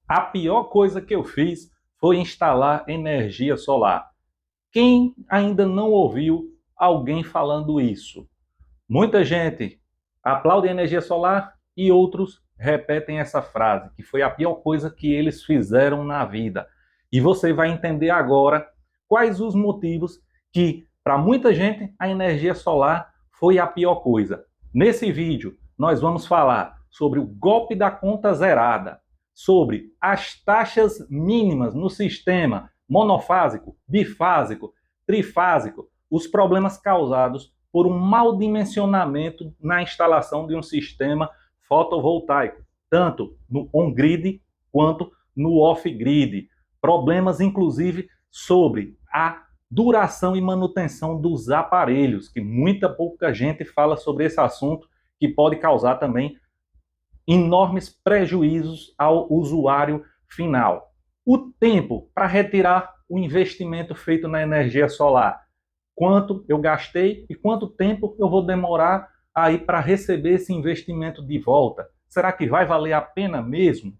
A pior coisa que eu fiz foi instalar energia solar. Quem ainda não ouviu alguém falando isso? Muita gente aplaude a energia solar e outros repetem essa frase, que foi a pior coisa que eles fizeram na vida. E você vai entender agora quais os motivos que, para muita gente, a energia solar foi a pior coisa. Nesse vídeo, nós vamos falar sobre o golpe da conta zerada, sobre as taxas mínimas no sistema monofásico, bifásico, trifásico, os problemas causados por um mau dimensionamento na instalação de um sistema fotovoltaico, tanto no on-grid quanto no off-grid. Problemas, inclusive, sobre a duração e manutenção dos aparelhos, que muita pouca gente fala sobre esse assunto, que pode causar também enormes prejuízos ao usuário final. O tempo para retirar o investimento feito na energia solar. Quanto eu gastei e quanto tempo eu vou demorar aí para receber esse investimento de volta? Será que vai valer a pena mesmo?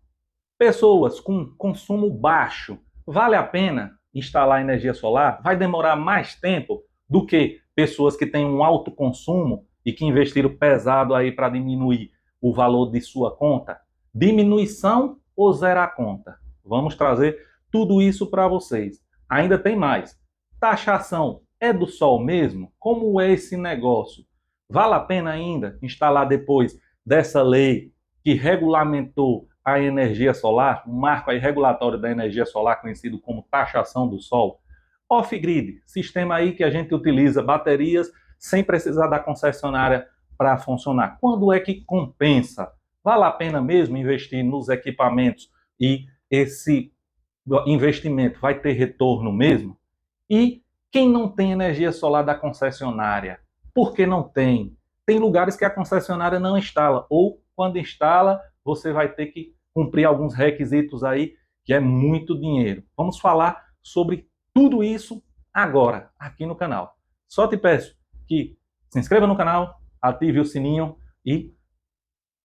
Pessoas com consumo baixo, vale a pena instalar energia solar? Vai demorar mais tempo do que pessoas que têm um alto consumo e que investiram pesado aí para diminuir o valor de sua conta? Diminuição ou zerar a conta? Vamos trazer tudo isso para vocês. Ainda tem mais. Taxação é do sol mesmo? Como é esse negócio? Vale a pena ainda instalar depois dessa lei que regulamentou a energia solar, um marco aí regulatório da energia solar conhecido como taxação do sol? Off-grid, sistema aí que a gente utiliza baterias sem precisar da concessionária para funcionar. Quando é que compensa? Vale a pena mesmo investir nos equipamentos e esse investimento vai ter retorno mesmo? E quem não tem energia solar da concessionária? Por que não tem? Tem lugares que a concessionária não instala, ou quando instala, você vai ter que cumprir alguns requisitos aí, que é muito dinheiro. Vamos falar sobre tudo isso agora, aqui no canal. Só te peço que se inscreva no canal, ative o sininho e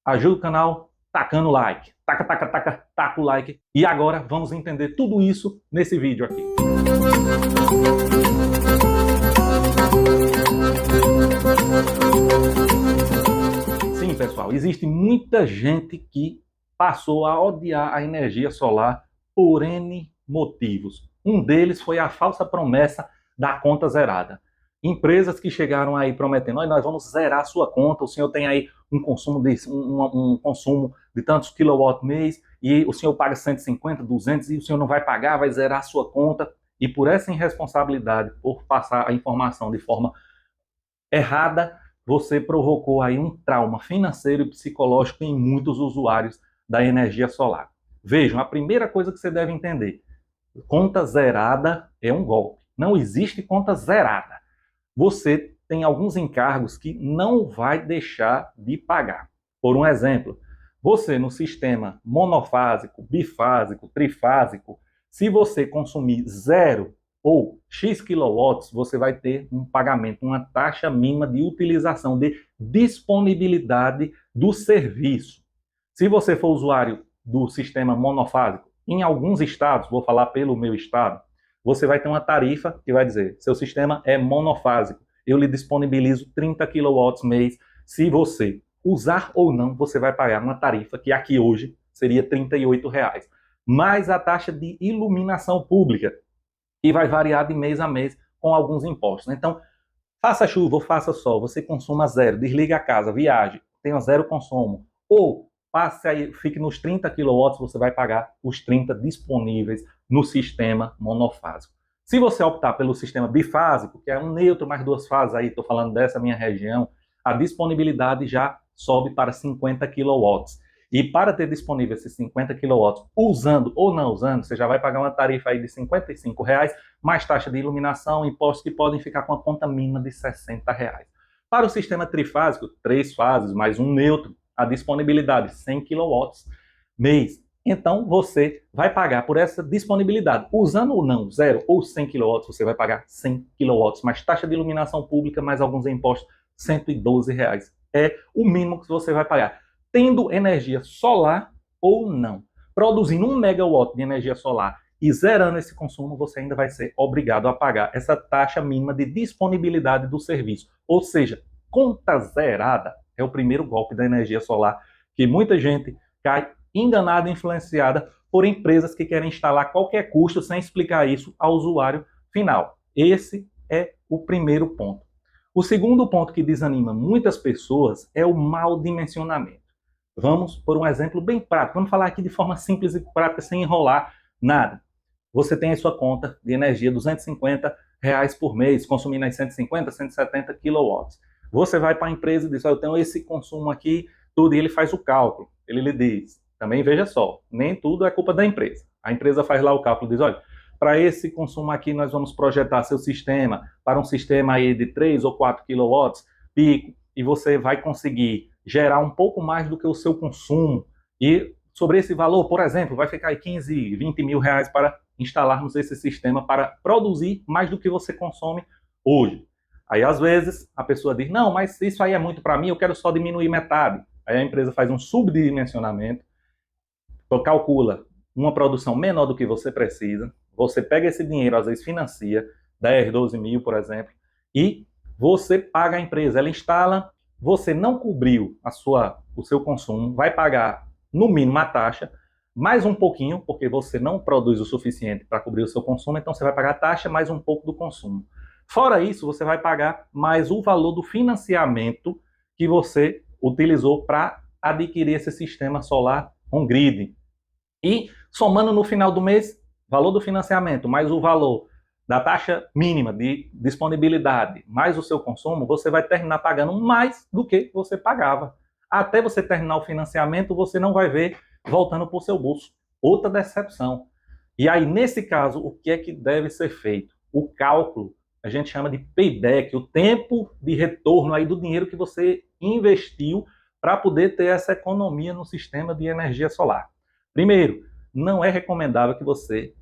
ajude o canal tacando like. Taca o like. E agora vamos entender tudo isso nesse vídeo aqui. Sim, pessoal, existe muita gente que passou a odiar a energia solar por N motivos. Um deles foi a falsa promessa da conta zerada. Empresas que chegaram aí prometendo: nós vamos zerar a sua conta, o senhor tem aí um consumo de tantos quilowatt mês e o senhor paga 150, 200 e o senhor não vai pagar, vai zerar a sua conta. E por essa irresponsabilidade, por passar a informação de forma errada, você provocou aí um trauma financeiro e psicológico em muitos usuários da energia solar. Vejam, a primeira coisa que você deve entender: conta zerada é um golpe. Não existe conta zerada. Você tem alguns encargos que não vai deixar de pagar. Por um exemplo, você no sistema monofásico, bifásico, trifásico, se você consumir 0 ou X quilowatts, você vai ter um pagamento, uma taxa mínima de utilização, de disponibilidade do serviço. Se você for usuário do sistema monofásico, em alguns estados, vou falar pelo meu estado, você vai ter uma tarifa que vai dizer: seu sistema é monofásico, eu lhe disponibilizo 30 kW mês. Se você usar ou não, você vai pagar uma tarifa que aqui hoje seria R$ 38, mais a taxa de iluminação pública, que vai variar de mês a mês com alguns impostos. Então, faça chuva ou faça sol, você consuma 0, desliga a casa, viaje, tenha 0 consumo, ou passe aí, fique nos 30 kW, você vai pagar os 30 disponíveis no sistema monofásico. Se você optar pelo sistema bifásico, que é um neutro mais 2 fases, aí estou falando dessa minha região, a disponibilidade já sobe para 50 kW. E para ter disponível esses 50 kW, usando ou não usando, você já vai pagar uma tarifa aí de R$ 55, mais taxa de iluminação, impostos que podem ficar com a conta mínima de R$ 60. Para o sistema trifásico, 3 fases mais um neutro, a disponibilidade 100 kW mês. Então você vai pagar por essa disponibilidade, usando ou não 0 ou 100 kW, você vai pagar 100 kW, mais taxa de iluminação pública, mais alguns impostos, R$ 112. É o mínimo que você vai pagar, tendo energia solar ou não. produzindo 1 megawatt de energia solar e zerando esse consumo, você ainda vai ser obrigado a pagar essa taxa mínima de disponibilidade do serviço. Ou seja, conta zerada é o primeiro golpe da energia solar, que muita gente cai enganada e influenciada por empresas que querem instalar a qualquer custo sem explicar isso ao usuário final. Esse é o primeiro ponto. O segundo ponto que desanima muitas pessoas é o mau dimensionamento. Vamos por um exemplo bem prático. Vamos falar aqui de forma simples e prática, sem enrolar nada. Você tem a sua conta de energia, R$250 por mês, consumindo aí 150, 170 quilowatts. Você vai para a empresa e diz, eu tenho esse consumo aqui, tudo, e ele faz o cálculo. Ele lhe diz, também veja só, nem tudo é culpa da empresa. A empresa faz lá o cálculo e diz, olha, para esse consumo aqui nós vamos projetar seu sistema para um sistema aí de 3 ou 4 quilowatts pico, e você vai conseguir gerar um pouco mais do que o seu consumo. E sobre esse valor, por exemplo, vai ficar aí 15, 20 mil reais para instalarmos esse sistema para produzir mais do que você consome hoje. Aí, às vezes, a pessoa diz, não, mas isso aí é muito para mim, eu quero só diminuir metade. Aí a empresa faz um subdimensionamento, calcula uma produção menor do que você precisa, você pega esse dinheiro, às vezes financia, 10, 12 mil, por exemplo, e você paga a empresa, ela instala, você não cobriu o seu consumo, vai pagar no mínimo a taxa, mais um pouquinho, porque você não produz o suficiente para cobrir o seu consumo, então você vai pagar a taxa mais um pouco do consumo. Fora isso, você vai pagar mais o valor do financiamento que você utilizou para adquirir esse sistema solar on-grid. E somando no final do mês, valor do financiamento mais o valor da taxa mínima de disponibilidade mais o seu consumo, você vai terminar pagando mais do que você pagava. Até você terminar o financiamento, você não vai ver voltando para o seu bolso. Outra decepção. E aí, nesse caso, o que é que deve ser feito? O cálculo, a gente chama de payback, o tempo de retorno aí do dinheiro que você investiu para poder ter essa economia no sistema de energia solar. Primeiro, não é recomendável que você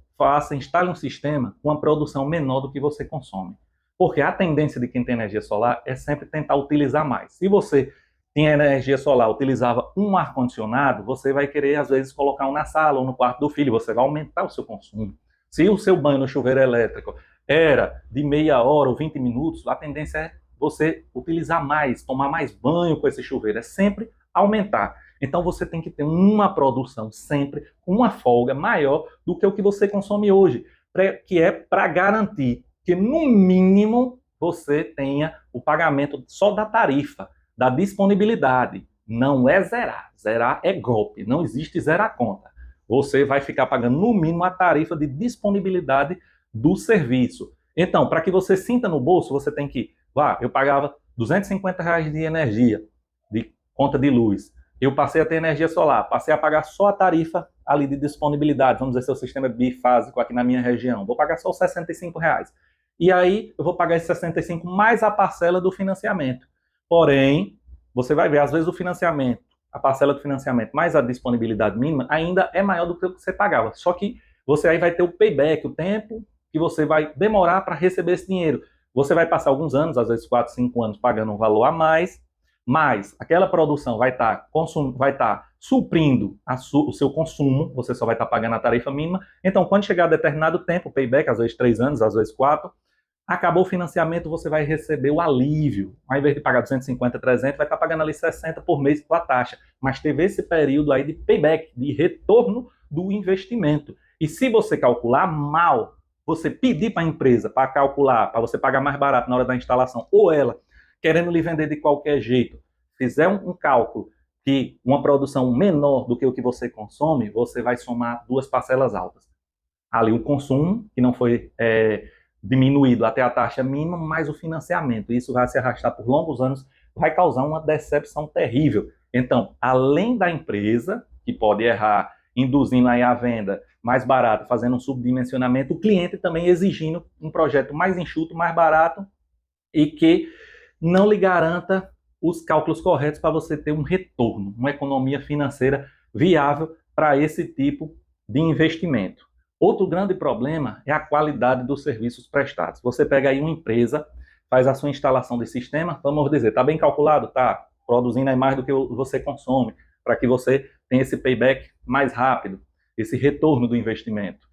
instale um sistema com uma produção menor do que você consome. Porque a tendência de quem tem energia solar é sempre tentar utilizar mais. Se você tinha energia solar, utilizava um ar-condicionado, você vai querer, às vezes, colocar um na sala ou no quarto do filho, você vai aumentar o seu consumo. Se o seu banho no chuveiro elétrico era de meia hora ou 20 minutos, a tendência é você utilizar mais, tomar mais banho com esse chuveiro, é sempre aumentar. Então você tem que ter uma produção sempre com uma folga maior do que o que você consome hoje, que é para garantir que no mínimo você tenha o pagamento só da tarifa, da disponibilidade. Não é zerar. Zerar é golpe, não existe zerar a conta. Você vai ficar pagando no mínimo a tarifa de disponibilidade do serviço. Então, para que você sinta no bolso, você tem que, eu pagava R$250 de energia, de conta de luz. Eu passei a ter energia solar, passei a pagar só a tarifa ali de disponibilidade, vamos dizer, seu sistema bifásico aqui na minha região, vou pagar só os R$65. E aí eu vou pagar esses 65 mais a parcela do financiamento. Porém, você vai ver, às vezes o financiamento, a parcela do financiamento mais a disponibilidade mínima ainda é maior do que o que você pagava. Só que você aí vai ter o payback, o tempo que você vai demorar para receber esse dinheiro. Você vai passar alguns anos, às vezes 4, 5 anos, pagando um valor a mais, mas aquela produção vai estar suprindo o seu consumo, você só vai estar pagando a tarifa mínima. Então, quando chegar a determinado tempo, o payback, às vezes 3 anos, às vezes 4, acabou o financiamento, você vai receber o alívio. Ao invés de pagar 250, 300, vai estar pagando ali 60 por mês com a taxa. Mas teve esse período aí de payback, de retorno do investimento. E se você calcular mal, você pedir para a empresa para calcular, para você pagar mais barato na hora da instalação, ou ela querendo lhe vender de qualquer jeito, fizer um cálculo que uma produção menor do que o que você consome, você vai somar 2 parcelas altas. Ali o consumo, que não foi diminuído até a taxa mínima, mais o financiamento. Isso vai se arrastar por longos anos, vai causar uma decepção terrível. Então, além da empresa, que pode errar, induzindo aí a venda mais barata, fazendo um subdimensionamento, o cliente também exigindo um projeto mais enxuto, mais barato e que não lhe garanta os cálculos corretos para você ter um retorno, uma economia financeira viável para esse tipo de investimento. Outro grande problema é a qualidade dos serviços prestados. Você pega aí uma empresa, faz a sua instalação de sistema, vamos dizer, está bem calculado? Está produzindo aí mais do que você consome, para que você tenha esse payback mais rápido. esse retorno do investimento.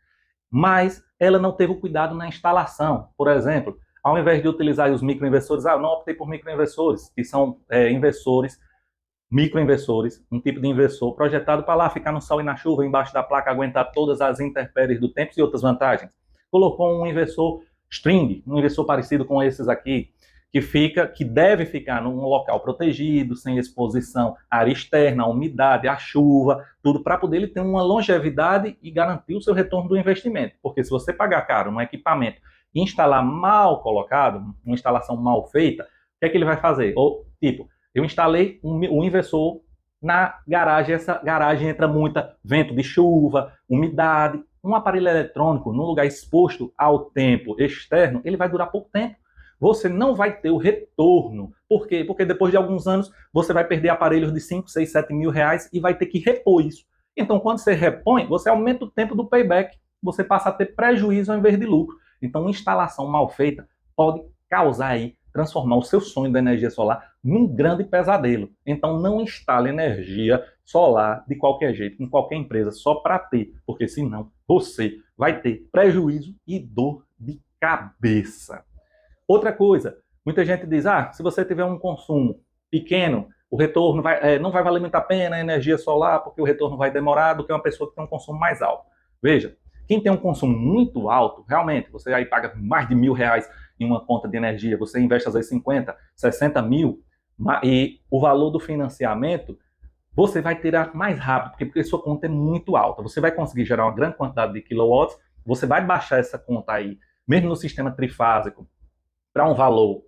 Mas ela não teve o cuidado na instalação. Por exemplo, ao invés de utilizar os microinvestores, eu não optei por microinvestores, que são microinvestores, um tipo de investidor projetado para lá ficar no sol e na chuva, embaixo da placa, aguentar todas as intempéries do tempo e outras vantagens. Colocou um investidor string, um investidor parecido com esses aqui, que deve ficar num local protegido, sem exposição à área externa, à umidade, à chuva, tudo para poder ele ter uma longevidade e garantir o seu retorno do investimento. Porque se você pagar caro num equipamento e instalar mal colocado, uma instalação mal feita, o que é que ele vai fazer? Ou, tipo, eu instalei um inversor na garagem, essa garagem entra muita vento de chuva, umidade, um aparelho eletrônico num lugar exposto ao tempo externo, ele vai durar pouco tempo. Você não vai ter o retorno. Por quê? Porque depois de alguns anos você vai perder aparelhos de 5, 6, 7 mil reais e vai ter que repor isso. Então, quando você repõe, você aumenta o tempo do payback, você passa a ter prejuízo ao invés de lucro. Então, uma instalação mal feita pode causar aí, transformar o seu sonho da energia solar num grande pesadelo. Então, não instale energia solar de qualquer jeito, em qualquer empresa, só para ter, porque senão você vai ter prejuízo e dor de cabeça. Outra coisa, muita gente diz, se você tiver um consumo pequeno, o retorno não vai valer muito a pena a energia solar, porque o retorno vai demorar do que uma pessoa que tem um consumo mais alto. Veja, quem tem um consumo muito alto, realmente, você aí paga mais de R$1.000 em uma conta de energia, você investe às vezes 50, 60 mil, e o valor do financiamento, você vai tirar mais rápido, porque sua conta é muito alta. Você vai conseguir gerar uma grande quantidade de quilowatts, você vai baixar essa conta aí, mesmo no sistema trifásico, para um valor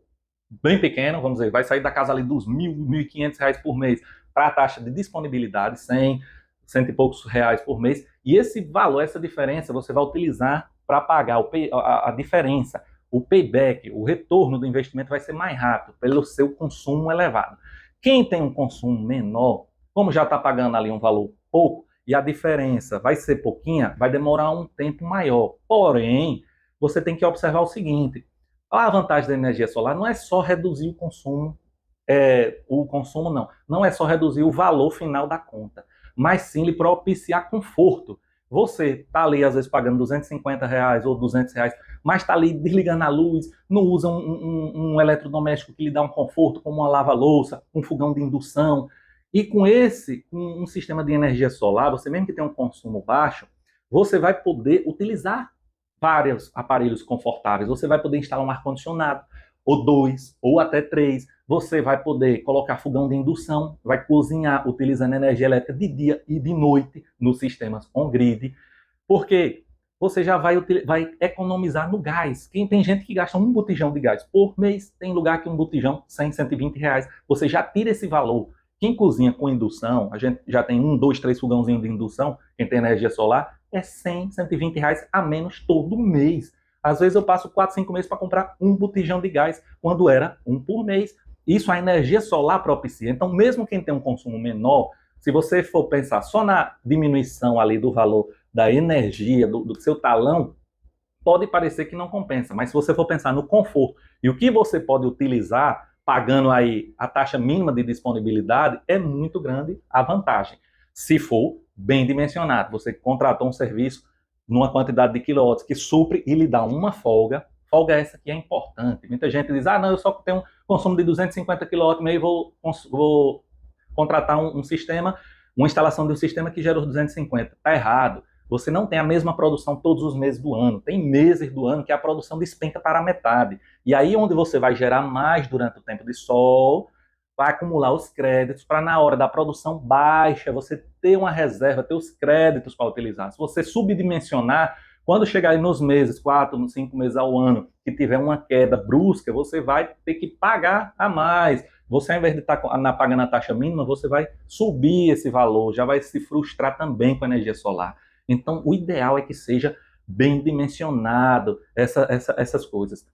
bem pequeno, vamos dizer, vai sair da casa ali dos R$1.000, R$1.500 por mês para a taxa de disponibilidade, 100 e poucos reais por mês, e esse valor, essa diferença, você vai utilizar para pagar a diferença, o payback, o retorno do investimento vai ser mais rápido, pelo seu consumo elevado. Quem tem um consumo menor, como já está pagando ali um valor pouco, e a diferença vai ser pouquinha, vai demorar um tempo maior. Porém, você tem que observar o seguinte, a vantagem da energia solar não é só reduzir o consumo, não é só reduzir o valor final da conta, mas sim lhe propiciar conforto. Você está ali, às vezes, pagando R$250 ou R$200, mas está ali desligando a luz, não usa um eletrodoméstico que lhe dá um conforto, como uma lava-louça, um fogão de indução. E com um sistema de energia solar, você mesmo que tem um consumo baixo, você vai poder utilizar vários aparelhos confortáveis. Você vai poder instalar um ar-condicionado, ou 2, ou até 3. Você vai poder colocar fogão de indução, vai cozinhar utilizando energia elétrica de dia e de noite nos sistemas on-grid, porque você já vai economizar no gás. Tem gente que gasta um botijão de gás por mês, tem lugar que um botijão, 100, R$120, você já tira esse valor. Quem cozinha com indução, a gente já tem 1, 2, 3 fogãozinhos de indução, quem tem energia solar, é 100, R$120 a menos todo mês. Às vezes eu passo 4, 5 meses para comprar um botijão de gás, quando era um por mês. Isso a energia solar propicia. Então, mesmo quem tem um consumo menor, se você for pensar só na diminuição ali do valor da energia, do seu talão, pode parecer que não compensa. Mas se você for pensar no conforto e o que você pode utilizar, pagando aí a taxa mínima de disponibilidade, é muito grande a vantagem. Se for bem dimensionado, você contratou um serviço numa quantidade de quilowatts que supre e lhe dá uma folga essa que é importante. Muita gente diz, não, eu só tenho um consumo de 250 kW e vou contratar um sistema, uma instalação de um sistema que gera os 250. Está errado. Você não tem a mesma produção todos os meses do ano. Tem meses do ano que a produção despenca para a metade. E aí onde você vai gerar mais durante o tempo de sol, vai acumular os créditos para na hora da produção baixa, você ter uma reserva, ter os créditos para utilizar. Se você subdimensionar, quando chegar aí nos meses, 4, 5 meses ao ano, que tiver uma queda brusca, você vai ter que pagar a mais. Você, ao invés de estar pagando a taxa mínima, você vai subir esse valor, já vai se frustrar também com a energia solar. Então, o ideal é que seja bem dimensionado essas coisas.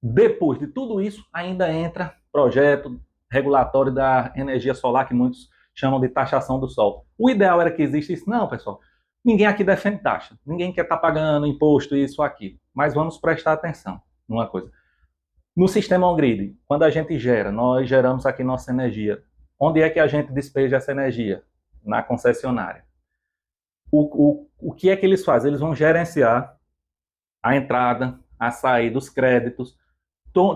Depois de tudo isso, ainda entra projeto regulatório da energia solar, que muitos chamam de taxação do sol. O ideal era que existisse. Não, pessoal, ninguém aqui defende taxa. Ninguém quer estar pagando imposto, isso aqui. Mas vamos prestar atenção numa coisa. No sistema on-grid, quando a gente nós geramos aqui nossa energia. Onde é que a gente despeja essa energia? Na concessionária. O que é que eles fazem? Eles vão gerenciar a entrada, a saída dos créditos.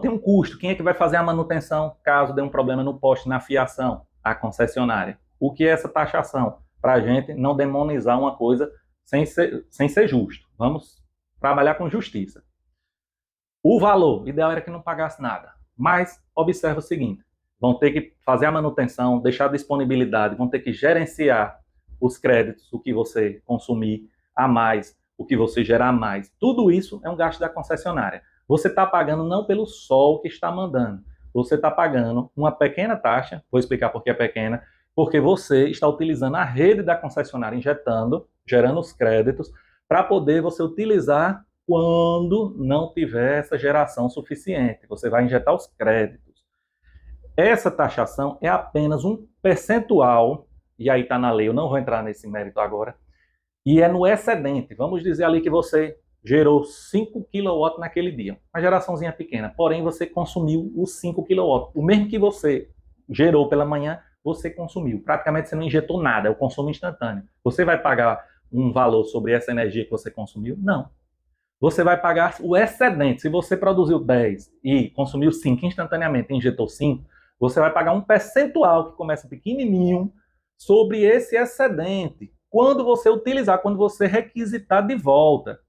Tem um custo. Quem é que vai fazer a manutenção caso dê um problema no poste, na fiação? A concessionária. O que é essa taxação? Para a gente não demonizar uma coisa sem ser justo. Vamos trabalhar com justiça. O valor, o ideal era que não pagasse nada. Mas observa o seguinte, vão ter que fazer a manutenção, deixar a disponibilidade, vão ter que gerenciar os créditos, o que você consumir a mais, o que você gerar a mais. Tudo isso é um gasto da concessionária. Você está pagando não pelo sol que está mandando, você está pagando uma pequena taxa, vou explicar por que é pequena, porque você está utilizando a rede da concessionária, gerando os créditos, para poder você utilizar quando não tiver essa geração suficiente. Você vai injetar os créditos. Essa taxação é apenas um percentual, e aí está na lei, eu não vou entrar nesse mérito agora, e é no excedente. Vamos dizer ali que você gerou 5 kW naquele dia, uma geraçãozinha pequena, porém você consumiu os 5 kW. O mesmo que você gerou pela manhã, você consumiu. Praticamente você não injetou nada, é o consumo instantâneo. Você vai pagar um valor sobre essa energia que você consumiu? Não. Você vai pagar o excedente. Se você produziu 10 e consumiu 5 instantaneamente e injetou 5, você vai pagar um percentual que começa pequenininho sobre esse excedente. Quando você utilizar, quando você requisitar de volta.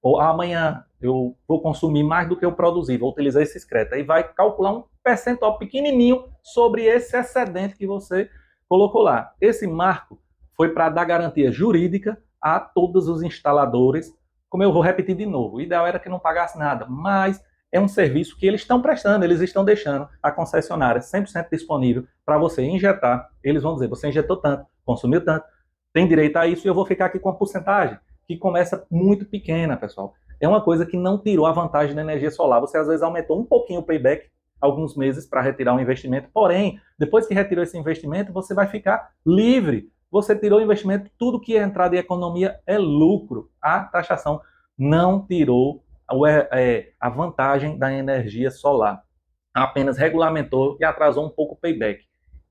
Ou amanhã eu vou consumir mais do que eu produzi, vou utilizar esses créditos. Aí vai calcular um percentual pequenininho sobre esse excedente que você colocou lá. Esse marco foi para dar garantia jurídica a todos os instaladores. Como eu vou repetir de novo, o ideal era que não pagasse nada, mas é um serviço que eles estão prestando, eles estão deixando a concessionária 100% disponível para você injetar. Eles vão dizer, você injetou tanto, consumiu tanto, tem direito a isso e eu vou ficar aqui com a porcentagem, que começa muito pequena, pessoal. É uma coisa que não tirou a vantagem da energia solar. Você às vezes aumentou um pouquinho o payback, alguns meses, para retirar um investimento, porém, depois que retirou esse investimento, você vai ficar livre. Você tirou o investimento, tudo que é entrada de economia é lucro. A taxação não tirou a vantagem da energia solar. Apenas regulamentou e atrasou um pouco o payback.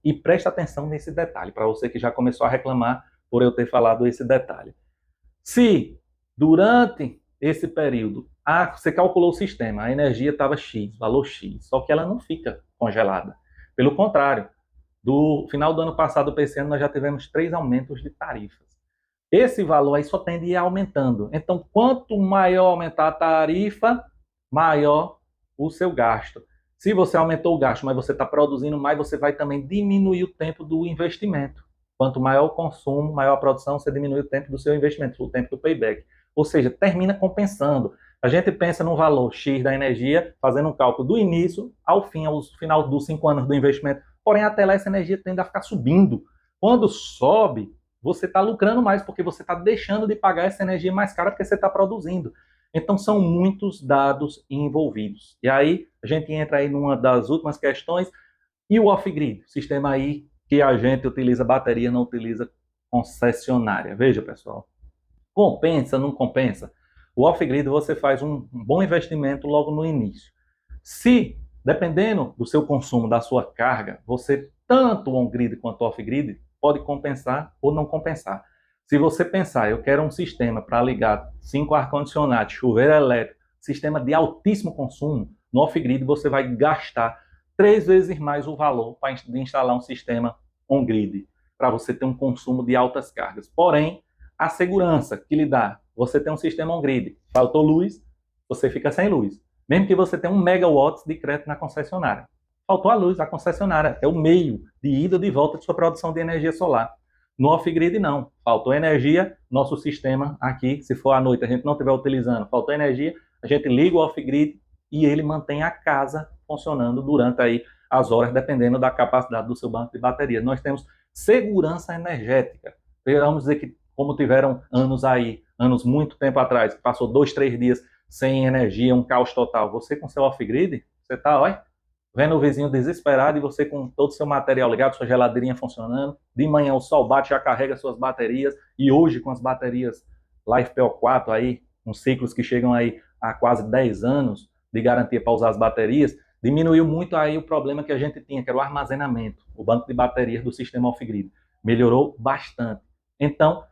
E presta atenção nesse detalhe, para você que já começou a reclamar por eu ter falado esse detalhe. Se durante esse período você calculou o sistema, a energia estava X, valor X, só que ela não fica congelada. Pelo contrário, do final do ano passado para esse ano, nós já tivemos 3 aumentos de tarifas. Esse valor aí só tende a ir aumentando. Então, quanto maior aumentar a tarifa, maior o seu gasto. Se você aumentou o gasto, mas você está produzindo mais, você vai também diminuir o tempo do investimento. Quanto maior o consumo, maior a produção, você diminui o tempo do seu investimento, o tempo do payback. Ou seja, termina compensando. A gente pensa no valor X da energia, fazendo um cálculo do início ao fim, ao final dos 5 anos do investimento. Porém, até lá essa energia tende a ficar subindo. Quando sobe, você está lucrando mais, porque você está deixando de pagar essa energia mais cara porque você está produzindo. Então, são muitos dados envolvidos. E aí, a gente entra aí numa das últimas questões. E o off-grid? Sistema aí que a gente utiliza bateria, não utiliza concessionária. Veja, pessoal. Compensa, não compensa? O off-grid você faz um bom investimento logo no início. Se, dependendo do seu consumo, da sua carga, você, tanto on-grid quanto off-grid, pode compensar ou não compensar. Se você pensar, eu quero um sistema para ligar 5 ar-condicionados, chuveiro elétrico, sistema de altíssimo consumo, no off-grid você vai gastar 3 vezes mais o valor para instalar um sistema on-grid, para você ter um consumo de altas cargas. Porém, a segurança que lhe dá, você tem um sistema on-grid, faltou luz, você fica sem luz. Mesmo que você tenha 1 megawatts de crédito na concessionária. Faltou a luz, a concessionária é o meio de ida e de volta de sua produção de energia solar. No off-grid não, faltou energia, nosso sistema aqui, se for à noite a gente não estiver utilizando, faltou energia, a gente liga o off-grid e ele mantém a casa funcionando durante aí as horas, dependendo da capacidade do seu banco de bateria. Nós temos segurança energética. Vamos dizer que como tiveram anos aí, anos muito tempo atrás, que passou 2, 3 dias sem energia, um caos total. Você com seu off-grid, você está, olha, vendo o vizinho desesperado e você com todo o seu material ligado, sua geladeirinha funcionando. De manhã o sol bate, já carrega suas baterias. E hoje com as baterias LiFePO4 aí, com ciclos que chegam aí a quase 10 anos de garantia para usar as baterias, diminuiu muito aí o problema que a gente tinha, que era o armazenamento, o banco de baterias do sistema off-grid. Melhorou bastante. Então,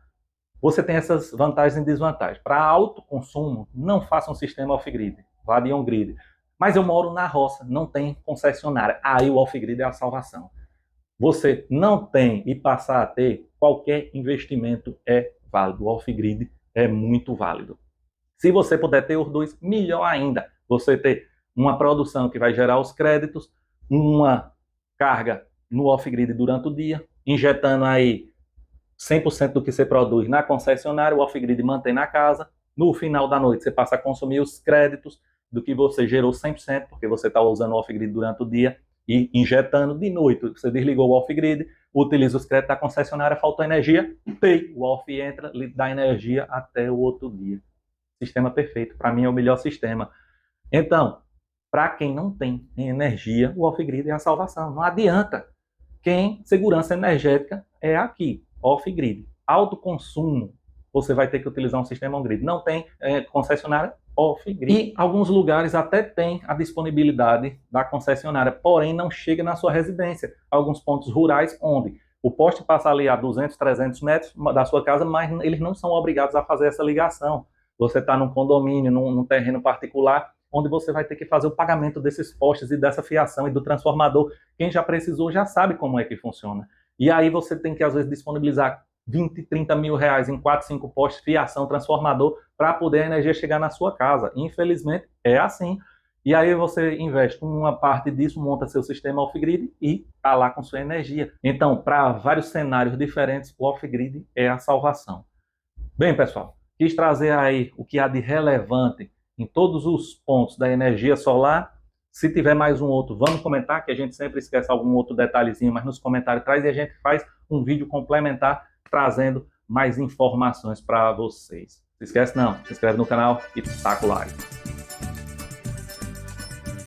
Você tem essas vantagens e desvantagens. Para alto consumo, não faça um sistema off-grid, vá de on-grid. Mas eu moro na roça, não tem concessionária. Aí o off-grid é a salvação. Você não tem e passar a ter, qualquer investimento é válido. O off-grid é muito válido. Se você puder ter os dois, melhor ainda. Você ter uma produção que vai gerar os créditos, uma carga no off-grid durante o dia, injetando aí 100% do que você produz na concessionária, o off-grid mantém na casa. No final da noite, você passa a consumir os créditos do que você gerou 100%, porque você está usando o off-grid durante o dia e injetando. De noite, você desligou o off-grid, utiliza os créditos da concessionária, faltou energia, o off entra, lhe dá energia até o outro dia. Sistema perfeito, para mim é o melhor sistema. Então, para quem não tem energia, o off-grid é a salvação. Não adianta. Segurança energética é aqui, off-grid. Alto consumo, você vai ter que utilizar um sistema on-grid. Não tem concessionária, off-grid. E alguns lugares até tem a disponibilidade da concessionária, porém não chega na sua residência. Alguns pontos rurais onde o poste passa ali a 200, 300 metros da sua casa, mas eles não são obrigados a fazer essa ligação. Você está num condomínio, num terreno particular, onde você vai ter que fazer o pagamento desses postes e dessa fiação e do transformador. Quem já precisou já sabe como é que funciona. E aí você tem que, às vezes, disponibilizar 20, 30 mil reais em 4, 5 postes, fiação, transformador, para poder a energia chegar na sua casa. Infelizmente, é assim. E aí você investe uma parte disso, monta seu sistema off-grid e está lá com sua energia. Então, para vários cenários diferentes, o off-grid é a salvação. Bem, pessoal, quis trazer aí o que há de relevante em todos os pontos da energia solar. Se tiver mais um outro, vamos comentar, que a gente sempre esquece algum outro detalhezinho, mas nos comentários traz e a gente faz um vídeo complementar trazendo mais informações para vocês. Não se esquece não, se inscreve no canal e taca o like.